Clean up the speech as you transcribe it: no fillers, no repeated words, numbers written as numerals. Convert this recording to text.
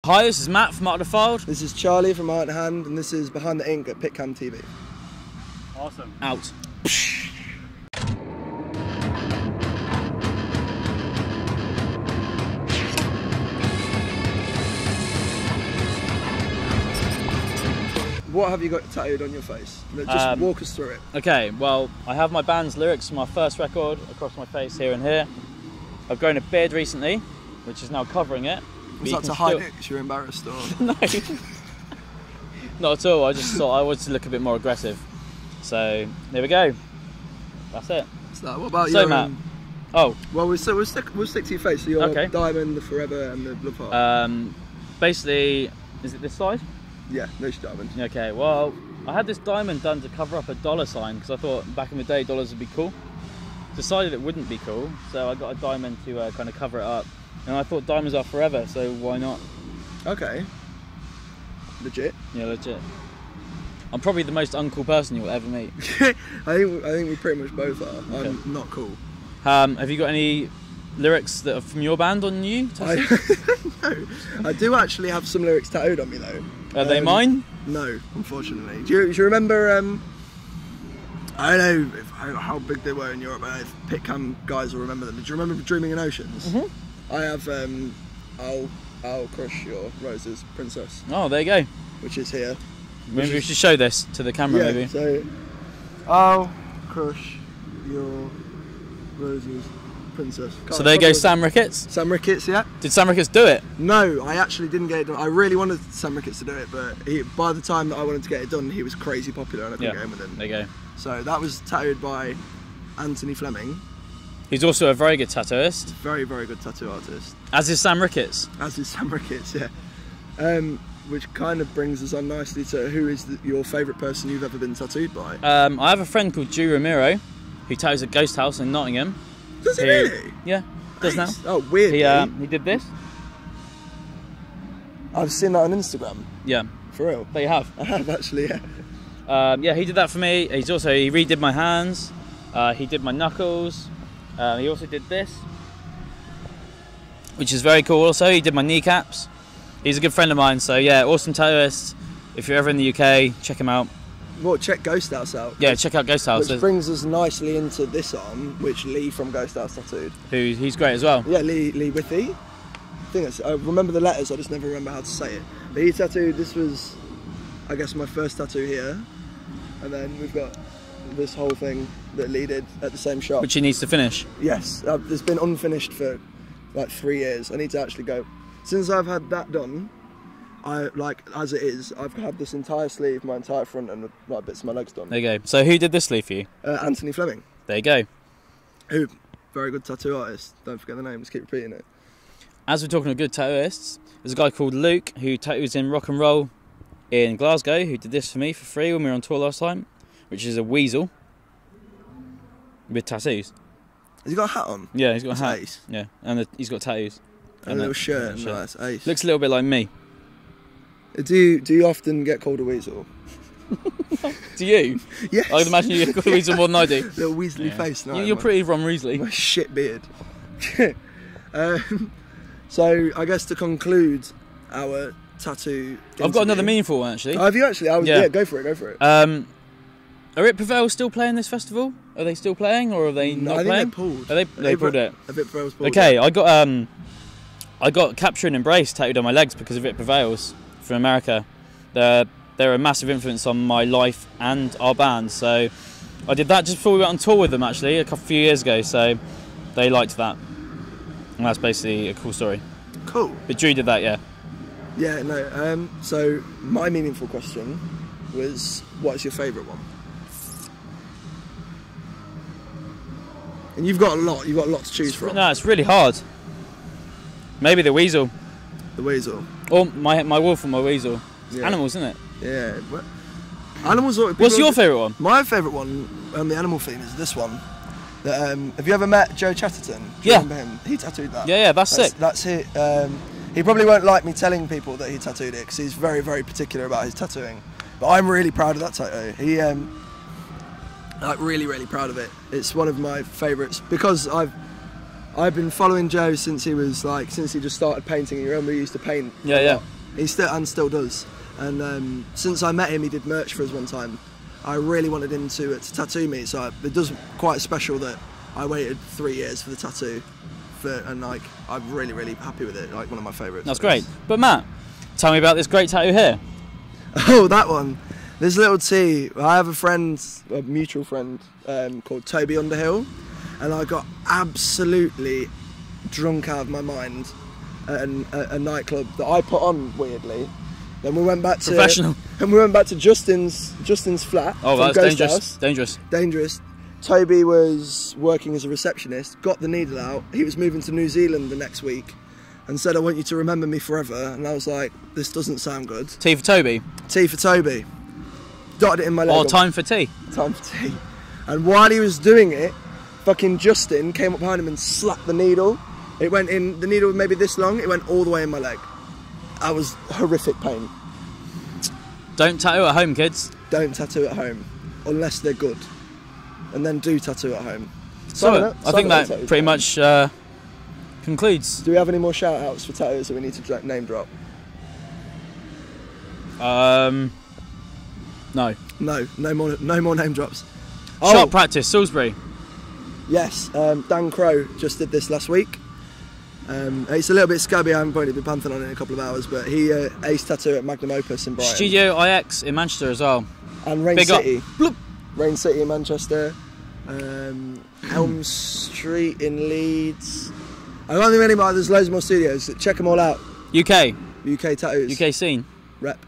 Hi, this is Matt from Art Defiled. This is Charlie from Art in Hand, and this is Behind the Ink at Pitcam TV. Awesome. Out. What have you got tattooed on your face? Just walk us through it. Okay, well, I have my band's lyrics from my first record across my face here and here. I've grown a beard recently, which is now covering it. Was that to hide it because you're embarrassed, or? No. Not at all. I just thought I wanted to look a bit more aggressive. So, there we go. That's it. So, what about so, your... Matt. Oh. Well, we'll stick to your face. So your okay. diamond, the forever, and the blood heart. Basically, is it this side? Yeah, no diamond. Okay, well, I had this diamond done to cover up a dollar sign because I thought back in the day dollars would be cool. Decided it wouldn't be cool, so I got a diamond to kind of cover it up. And I thought diamonds are forever, so why not? Okay. Legit? Yeah, legit. I'm probably the most uncool person you'll ever meet. I think we pretty much both are. Okay. I'm not cool. Have you got any lyrics that are from your band on you? No, I do actually have some lyrics tattooed on me though. Are they mine? No, unfortunately. Do you remember? I don't know how big they were in Europe, but if Pitcam guys will remember them. Do you remember Dreaming in Oceans? Mm-hmm. I have I'll Crush Your Roses, Princess. Oh, there you go. Which is here. Maybe we should show this to the camera, yeah, maybe. So, I'll crush your roses, Princess. So there you go, Sam Ricketts. Sam Ricketts, yeah. Did Sam Ricketts do it? No, I actually didn't get it done. I really wanted Sam Ricketts to do it, but by the time that I wanted to get it done, he was crazy popular and I couldn't get in with him. There you go. So that was tattooed by Anthony Fleming. He's also a very good tattooist. Very, very good tattoo artist. As is Sam Ricketts. As is Sam Ricketts, yeah. Which kind of brings us on nicely to who is your favourite person you've ever been tattooed by? I have a friend called Drew Ramiro, who tattoos a ghost house in Nottingham. Does he really? Yeah, does nice. now. Oh, weird. He did this. I've seen that on Instagram. Yeah. For real? But you have? I have actually, yeah. Yeah, he did that for me. He redid my hands. He did my knuckles. He also did this, which is very cool. Also, he did my kneecaps. He's a good friend of mine, so yeah, awesome tattooist. If you're ever in the UK, check him out. Well, check Ghost House out. Yeah, check out Ghost House. Which brings us nicely into this arm, which Lee from Ghost House tattooed. He's great as well. Yeah, Lee Withy. I remember the letters, I just never remember how to say it. But he tattooed, this was, I guess, my first tattoo here. And then we've got this whole thing that Lee did at the same shop. Which he needs to finish. Yes, it's been unfinished for like 3 years. I need to actually go. Since I've had that done, as it is, I've had this entire sleeve, my entire front, and like bits of my legs done. There you go. So who did this sleeve for you? Anthony Fleming. There you go. Who, very good tattoo artist. Don't forget the name, just keep repeating it. As we're talking of good tattooists, there's a guy called Luke who tattoos in Rock and Roll in Glasgow, who did this for me for free when we were on tour last time, which is a weasel with tattoos. Has he got a hat on? Yeah, he's got a hat. Ace. Yeah, and he's got tattoos. And a little shirt. Nice, ace. Looks a little bit like me. Do you often get called a weasel? Do you? Yes. I'd imagine you get called a weasel more than I do. Little weaselly face. No, you're pretty Ron Weasley. My shit beard. So I guess to conclude our tattoo interview, I've got another meaningful one actually. Oh, have you actually? Yeah, go for it. Are It Prevail still playing this festival? Are they still playing, or are they not playing? I think they're pulled. They pulled it. A Bit Prevail's pulled. Okay, I got Capture and Embrace tattooed on my legs because of It Prevails from America. They're a massive influence on my life and our band. So I did that just before we went on tour with them actually a few years ago. So they liked that, and that's basically a cool story. Cool. But Drew did that, yeah. Yeah, no. So my meaningful question was, what's your favourite one? And you've got a lot to choose from. No, it's really hard. Maybe the weasel. The weasel. Or my wolf and my weasel. It's animals, isn't it? Yeah. Animals. What's your favourite one? My favourite one on the animal theme is this one. Have you ever met Joe Chatterton? Do you remember him? He tattooed that. Yeah, that's sick. That's it. He probably won't like me telling people that he tattooed it because he's very, very particular about his tattooing. But I'm really proud of that tattoo. He like really, really proud of it. It's one of my favourites because I've been following Joe since he just started painting. You remember he used to paint? Yeah. He still does. And since I met him, he did merch for us one time. I really wanted him to tattoo me, so it does quite special that I waited 3 years for the tattoo. And like, I'm really, really happy with it. Like, one of my favourites. That's great. But Matt, tell me about this great tattoo here. Oh, that one. This little T. I have a mutual friend called Toby Underhill, and I got absolutely drunk out of my mind at a nightclub that I put on weirdly. Then we went back to Professional. And we went back to Justin's flat. Oh, that's Ghost dangerous. House. Dangerous. Toby was working as a receptionist, got the needle out. He was moving to New Zealand the next week and said, I want you to remember me forever. And I was like, this doesn't sound good. T for Toby. T for Toby. Dotted it in my leg. Or time for tea. Time for tea. And while he was doing it, fucking Justin came up behind him and slapped the needle. It went in, the needle was maybe this long, it went all the way in my leg. I was horrific pain. Don't tattoo at home, kids. Don't tattoo at home, unless they're good. And then do tattoo at home. So, I think that pretty much concludes. Do we have any more shout outs for tattoos that we need to name drop? No. No more name drops. Shot practice, Salisbury. Yes, Dan Crow just did this last week. It's a little bit scabby, I haven't probably been panting on it in a couple of hours, but he ace tattoo at Magnum Opus in Brighton. Studio IX in Manchester as well. And Rain Big City. Up. Rain City in Manchester. Elm Street in Leeds. I don't think any more, there's loads more studios. Check them all out. UK tattoos. UK scene. Rep.